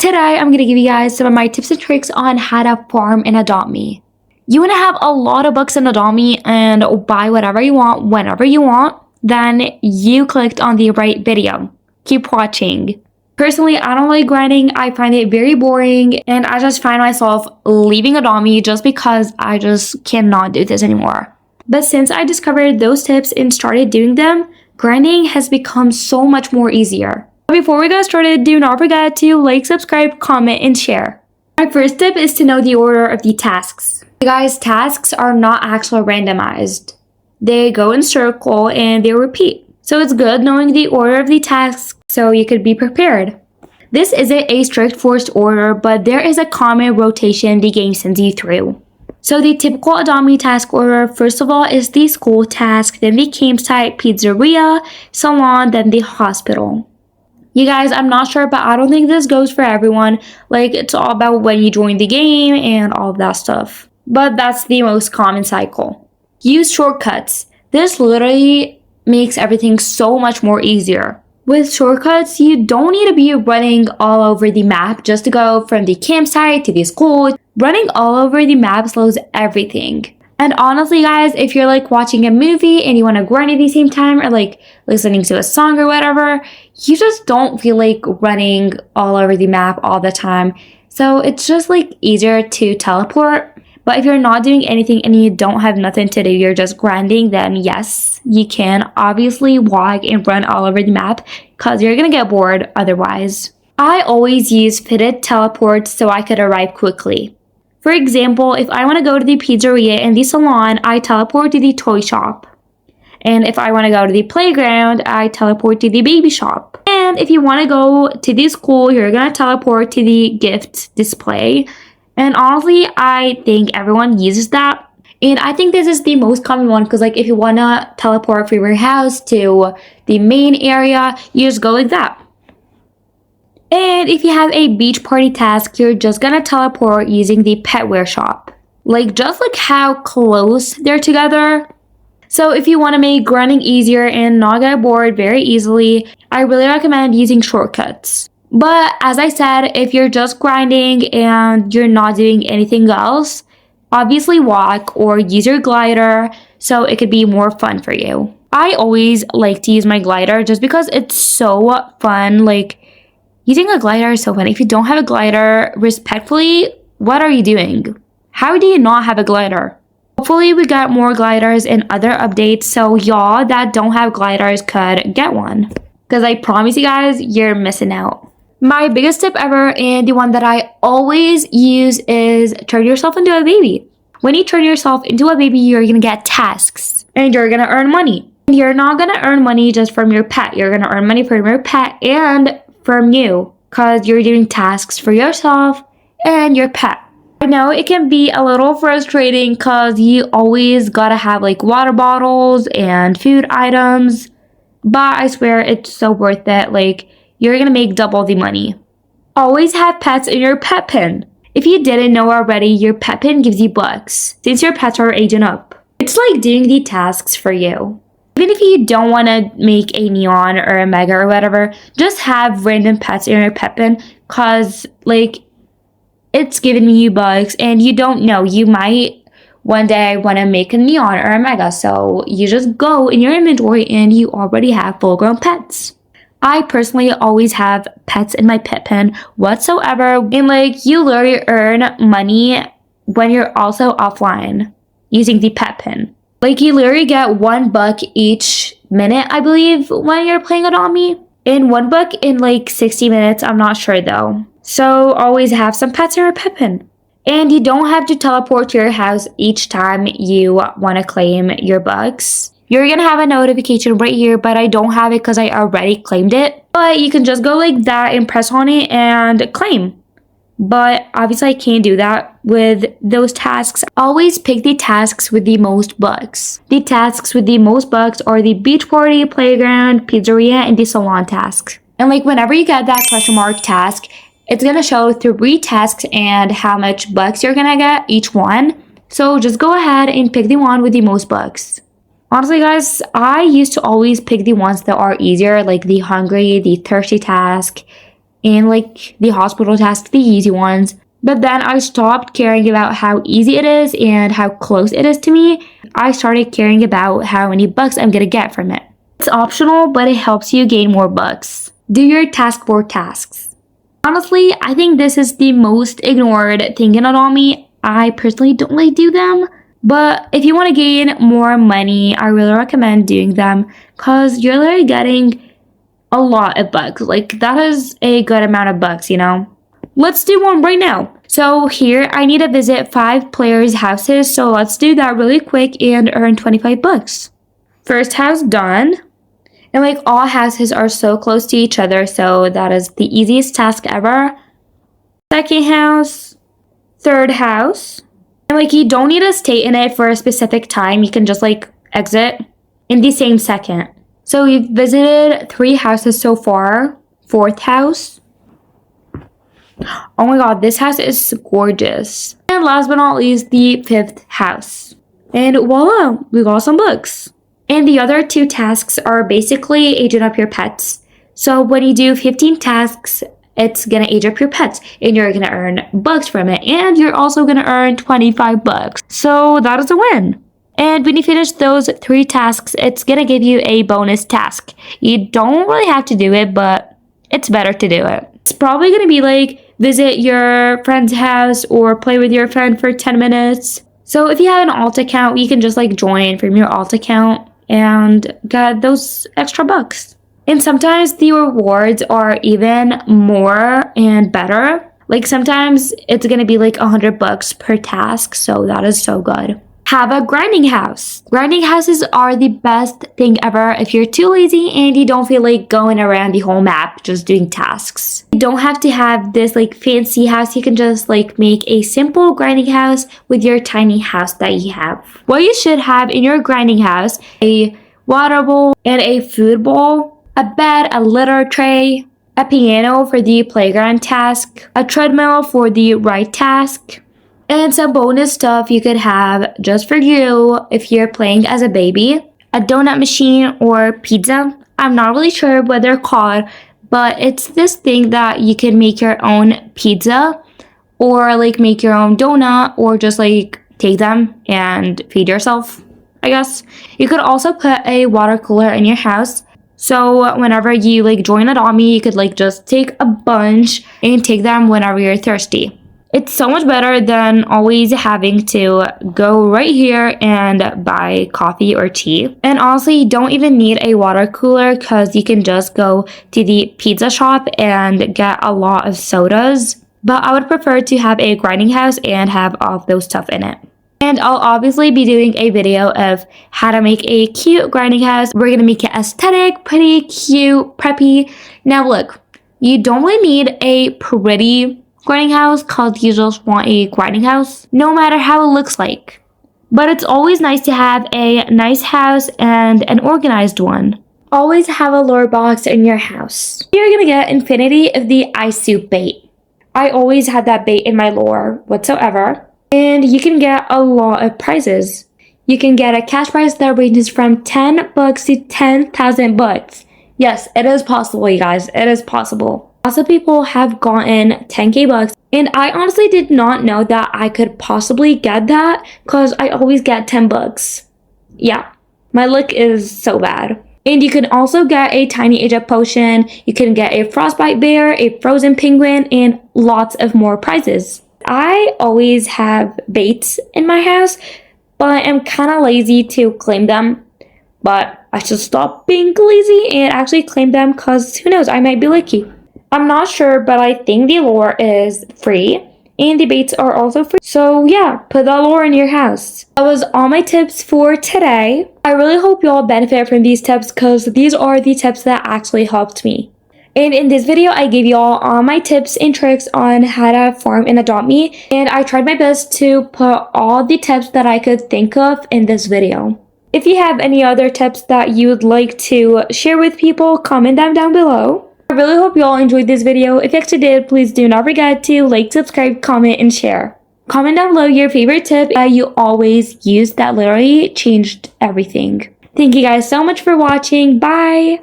Today, I'm going to give you guys some of my tips and tricks on how to farm in Adopt Me. You want to have a lot of bucks in Adopt Me and buy whatever you want, whenever you want, then you clicked on the right video. Keep watching. Personally, I don't like grinding. I find it very boring, and I just find myself leaving Adopt Me just because I just cannot do this anymore. But since I discovered those tips and started doing them, grinding has become so much more easier. Before we get started, do not forget to like, subscribe, comment, and share. My first tip is to know the order of the tasks. Guys, tasks are not actually randomized. They go in circle and they repeat. So it's good knowing the order of the tasks so you could be prepared. This isn't a strict forced order, but there is a common rotation the game sends you through. So the typical Adopt Me task order, first of all, is the school task, then the campsite, pizzeria, salon, then the hospital. You guys, I'm not sure, but I don't think this goes for everyone. Like, it's all about when you join the game and all of that stuff. But that's the most common cycle. Use shortcuts. This literally makes everything so much more easier. With shortcuts, you don't need to be running all over the map just to go from the campsite to the school. Running all over the map slows everything. And honestly, guys, if you're like watching a movie and you want to grind at the same time or like listening to a song or whatever, you just don't feel like running all over the map all the time. So it's just like easier to teleport. But if you're not doing anything and you don't have nothing to do, you're just grinding, then yes, you can obviously walk and run all over the map because you're going to get bored otherwise. I always use fitted teleports so I could arrive quickly. For example, if I want to go to the pizzeria and the salon, I teleport to the toy shop. And if I want to go to the playground, I teleport to the baby shop. And if you want to go to the school, you're going to teleport to the gift display. And honestly, I think everyone uses that. And I think this is the most common one because like if you want to teleport from your house to the main area, you just go like that. And if you have a beach party task, you're just gonna teleport using the petware shop. Like, just like how close they're together. So if you want to make grinding easier and not get bored very easily, I really recommend using shortcuts. But as I said, if you're just grinding and you're not doing anything else, obviously walk or use your glider so it could be more fun for you. I always like to use my glider just because it's so fun. Like, using a glider is so fun. If you don't have a glider, respectfully, what are you doing? How do you not have a glider? Hopefully we got more gliders in other updates so y'all that don't have gliders could get one. Because I promise you guys, you're missing out. My biggest tip ever and the one that I always use is turn yourself into a baby. When you turn yourself into a baby, you're going to get tasks and you're going to earn money. And you're not going to earn money just from your pet. You're going to earn money from your pet and from you because you're doing tasks for yourself and your pet. I know it can be a little frustrating because you always gotta have like water bottles and food items, but I swear it's so worth it. Like, you're gonna make double the money. Always have pets in your pet pen. If you didn't know already, your pet pen gives you bucks since your pets are aging up. It's like doing the tasks for you. Even if you don't want to make a neon or a mega or whatever, just have random pets in your pet pen because, like, it's giving you bugs and you don't know. You might one day want to make a neon or a mega, so you just go in your inventory and you already have full-grown pets. I personally always have pets in my pet pen whatsoever. And, like, you literally earn money when you're also offline using the pet pen. Like, you literally get $1 each minute, I believe, when you're playing Adopt Me. And $1 in like 60 minutes, I'm not sure though. So always have some pets in your pet pen. And you don't have to teleport to your house each time you want to claim your bucks. You're going to have a notification right here, but I don't have it because I already claimed it. But you can just go like that and press on it and claim. But obviously I can't do that with those tasks. Always pick the tasks with the most bucks. The tasks with the most bucks are the beach party, playground, pizzeria, and the salon tasks. And like whenever you get that question mark task, it's going to show 3 tasks and how much bucks you're going to get each one. So just go ahead and pick the one with the most bucks. Honestly, guys, I used to always pick the ones that are easier, like the hungry, the thirsty task, and like the hospital tasks, the easy ones. But then I stopped caring about how easy it is and how close it is to me. I started caring about how many bucks I'm gonna get from it. It's optional, but it helps you gain more bucks. Do your task board tasks. Honestly, I think this is the most ignored thing in Adopt. I personally don't really do them, but if you want to gain more money, I really recommend doing them because you're literally getting a lot of bucks. Like, that is a good amount of bucks, you know? Let's do one right now. So here, I need to visit 5 players' houses, so let's do that really quick and earn 25 bucks. First house done. And like all houses are so close to each other, so that is the easiest task ever. Second house. Third house. And like you don't need to stay in it for a specific time. You can just like exit in the same second. So we've visited 3 houses so far. Fourth house. Oh my god, this house is gorgeous. And last but not least, the 5th house. And voila, we got some books. And the other 2 tasks are basically aging up your pets. So when you do 15 tasks, it's gonna age up your pets and you're gonna earn bucks from it. And you're also gonna earn 25 bucks. So that is a win. And when you finish those 3 tasks, it's gonna give you a bonus task. You don't really have to do it, but it's better to do it. It's probably gonna be like visit your friend's house or play with your friend for 10 minutes. So if you have an alt account, you can just like join from your alt account and get those extra bucks. And sometimes the rewards are even more and better. Like sometimes it's gonna be like 100 bucks per task, so that is so good. Have a grinding house. Grinding houses are the best thing ever if you're too lazy and you don't feel like going around the whole map just doing tasks. You don't have to have this like fancy house. You can just like make a simple grinding house with your tiny house that you have. What you should have in your grinding house: a water bowl and a food bowl, a bed, a litter tray, a piano for the playground task, a treadmill for the ride task, and some bonus stuff you could have just for you if you're playing as a baby. A donut machine or pizza. I'm not really sure what they're called, but it's this thing that you can make your own pizza or like make your own donut or just like take them and feed yourself, I guess. You could also put a water cooler in your house. So whenever you like join Adopt, you could like just take a bunch and take them whenever you're thirsty. It's so much better than always having to go right here and buy coffee or tea. And honestly, you don't even need a water cooler because you can just go to the pizza shop and get a lot of sodas. But I would prefer to have a grinding house and have all of those stuff in it. And I'll obviously be doing a video of how to make a cute grinding house. We're going to make it aesthetic, pretty, cute, preppy. Now look, you don't really need a pretty grinding house because you just want a grinding house, no matter how it looks like. But it's always nice to have a nice house and an organized one. Always have a lure box in your house. You're gonna get infinity of the ice soup bait. I always had that bait in my lure whatsoever. And you can get a lot of prizes. You can get a cash prize that ranges from 10 bucks to 10,000 bucks. Yes, it is possible, you guys. It is possible. Lots of people have gotten 10k bucks, and I honestly did not know that I could possibly get that because I always get 10 bucks. Yeah, my luck is so bad. And you can also get a tiny age up potion, you can get a frostbite bear, a frozen penguin, and lots of more prizes. I always have baits in my house, but I'm kind of lazy to claim them. But I should stop being lazy and actually claim them because who knows, I might be lucky. I'm not sure, but I think the lure is free and the baits are also free. So yeah, put that lure in your house. That was all my tips for today. I really hope you all benefit from these tips because these are the tips that actually helped me. And in this video, I gave you all my tips and tricks on how to farm and Adopt Me. And I tried my best to put all the tips that I could think of in this video. If you have any other tips that you would like to share with people, comment them down below. I really hope you all enjoyed this video. If you actually did, please do not forget to like, subscribe, comment, and share. Comment down below your favorite tip that you always use that literally changed everything. Thank you guys so much for watching. Bye!